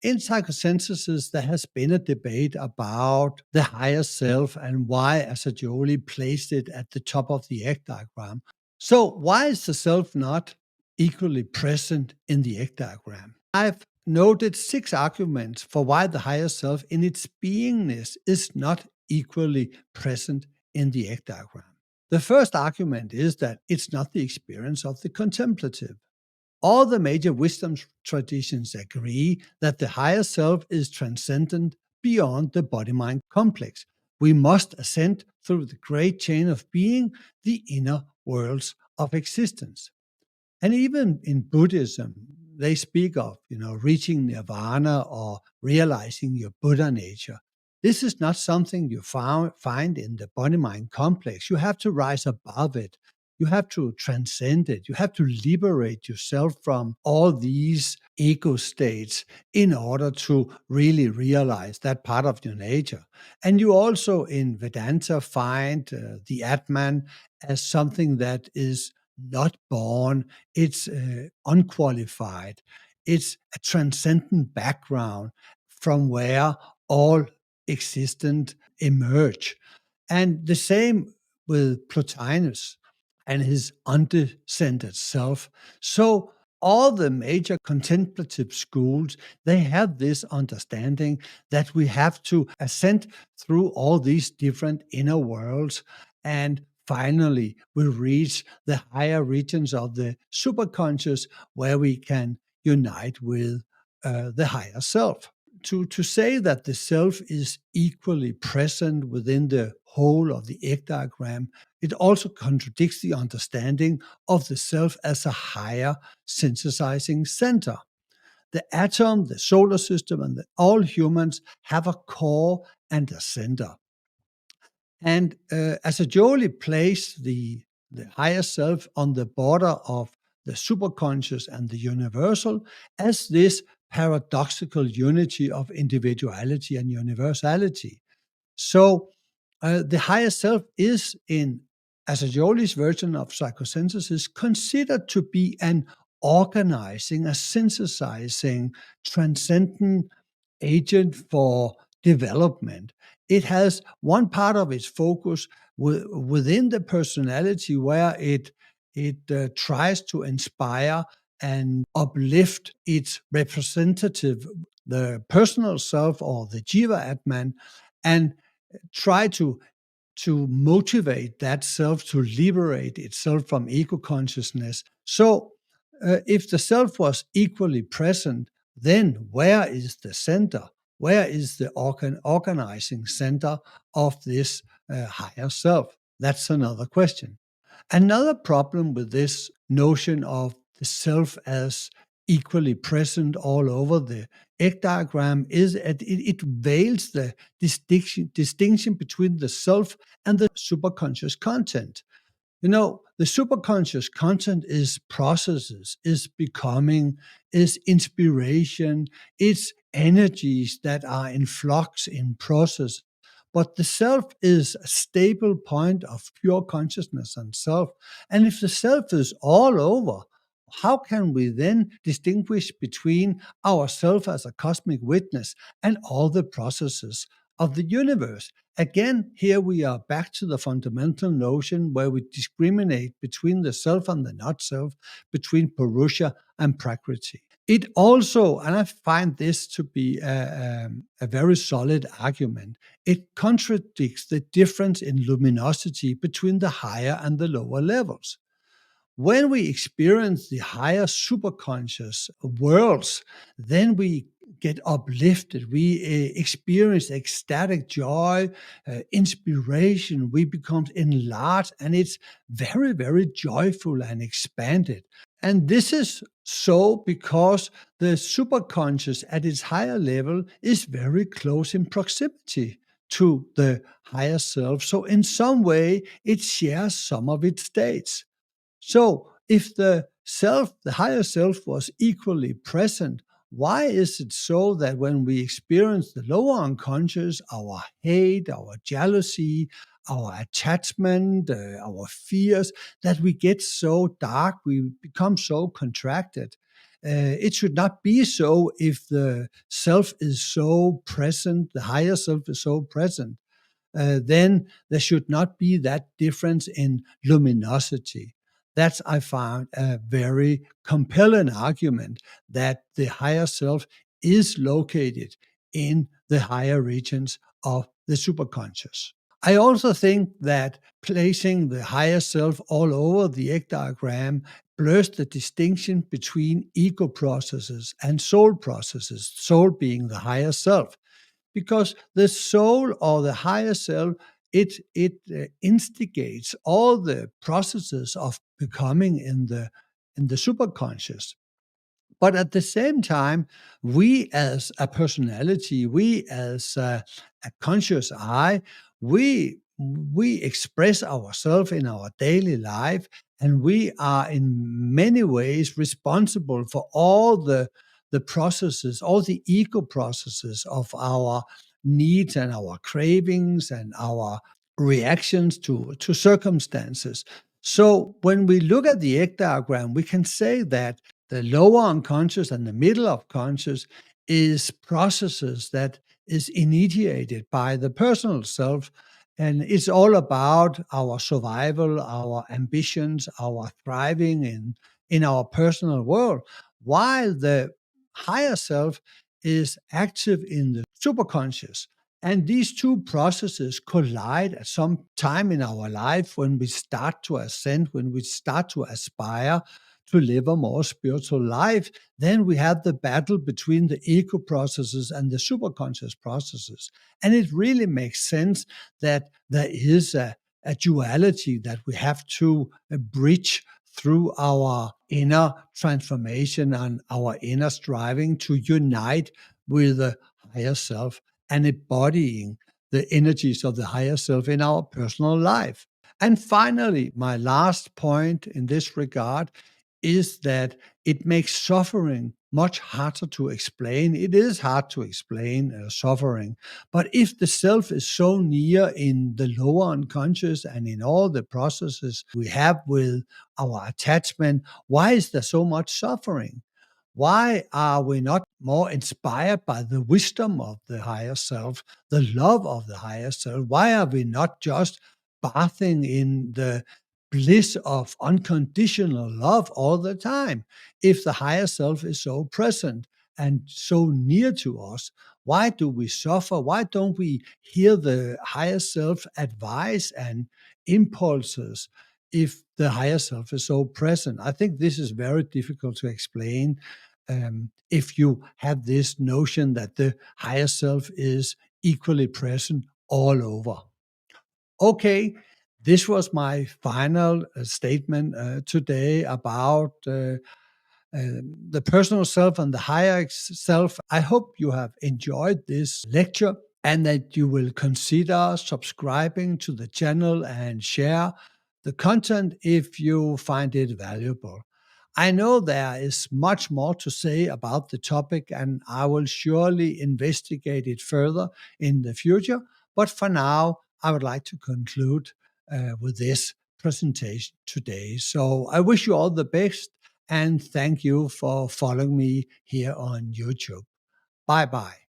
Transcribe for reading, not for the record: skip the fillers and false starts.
In psychosynthesis, there has been a debate about the higher self and why Assagioli placed it at the top of the egg diagram. So, why is the self not equally present in the egg diagram? I've noted 6 arguments for why the higher self in its beingness is not equally present in the egg diagram. The first argument is that it's not the experience of the contemplative. All the major wisdom traditions agree that the higher self is transcendent beyond the body-mind complex. We must ascend through the great chain of being, the inner worlds of existence. And even in Buddhism, they speak of, reaching nirvana or realizing your Buddha nature. This is not something you find in the body-mind complex. You have to rise above it. You have to transcend it. You have to liberate yourself from all these ego states in order to really realize that part of your nature. And you also in Vedanta find the Atman as something that is not born, it's unqualified, it's a transcendent background from where all existent emerge. And the same with Plotinus and his undescended self. So all the major contemplative schools, they have this understanding that we have to ascend through all these different inner worlds, and finally we reach the higher regions of the superconscious where we can unite with the higher self. To say that the self is equally present within the whole of the egg diagram, it also contradicts the understanding of the self as a higher synthesizing center. The atom, the solar system, and all humans have a core and a center. And Assagioli placed the higher self on the border of the superconscious and the universal as this paradoxical unity of individuality and universality. So the higher self is, in Assagioli's version of psychosynthesis, considered to be an organizing, a synthesizing, transcendent agent for development. It has one part of its focus within the personality where it tries to inspire and uplift its representative, the personal self or the Jiva Atman, and try to motivate that self to liberate itself from ego consciousness. So if the self was equally present, then where is the center? Where is the organizing center of this higher self? That's another question. Another problem with this notion of the self as equally present all over the egg diagram is that it veils the distinction between the self and the superconscious content. The superconscious content is processes, is becoming, is inspiration, it's energies that are in flux, in process. But the self is a stable point of pure consciousness and self. And if the self is all over, how can we then distinguish between ourself as a cosmic witness and all the processes of the universe? Again, here we are back to the fundamental notion where we discriminate between the self and the not self, between Purusha and Prakriti. It also, and I find this to be a very solid argument, it contradicts the difference in luminosity between the higher and the lower levels. When we experience the higher superconscious worlds, then we get uplifted. We experience ecstatic joy, inspiration. We become enlarged, and it's very, very joyful and expanded. And this is so because the superconscious at its higher level is very close in proximity to the higher self. So in some way, it shares some of its states. So if the self, the higher self, was equally present, why is it so that when we experience the lower unconscious, our hate, our jealousy, our attachment, our fears, that we get so dark, we become so contracted? It should not be so if the self is so present, the higher self is so present. Then there should not be that difference in luminosity. That's, I found, a very compelling argument that the higher self is located in the higher regions of the superconscious. I also think that placing the higher self all over the egg diagram blurs the distinction between ego processes and soul processes, soul being the higher self, because the soul or the higher self, it instigates all the processes of becoming in the superconscious. But at the same time, we as a personality, we as a conscious I, we express ourselves in our daily life, and we are in many ways responsible for all the processes, all the ego processes of our needs and our cravings and our reactions to circumstances. So when we look at the egg diagram, we can say that the lower unconscious and the middle of conscious is processes that is initiated by the personal self. And it's all about our survival, our ambitions, our thriving in our personal world, while the higher self is active in the superconscious. And these two processes collide at some time in our life when we start to ascend, when we start to aspire to live a more spiritual life. Then we have the battle between the ego processes and the superconscious processes. And it really makes sense that there is a duality that we have to bridge through our inner transformation and our inner striving to unite with the higher self and embodying the energies of the higher self in our personal life. And finally, my last point in this regard is that it makes suffering much harder to explain. It is hard to explain suffering, but if the self is so near in the lower unconscious and in all the processes we have with our attachment, why is there so much suffering? Why are we not more inspired by the wisdom of the higher self, the love of the higher self? Why are we not just bathing in the bliss of unconditional love all the time? If the higher self is so present and so near to us, why do we suffer? Why don't we hear the higher self advice and impulses if the higher self is so present? I think this is very difficult to explain if you have this notion that the higher self is equally present all over. Okay, this was my final statement today about the personal self and the higher self. I hope you have enjoyed this lecture and that you will consider subscribing to the channel and share the content if you find it valuable. I know there is much more to say about the topic, and I will surely investigate it further in the future. But for now, I would like to conclude with this presentation today. So I wish you all the best, and thank you for following me here on YouTube. Bye bye.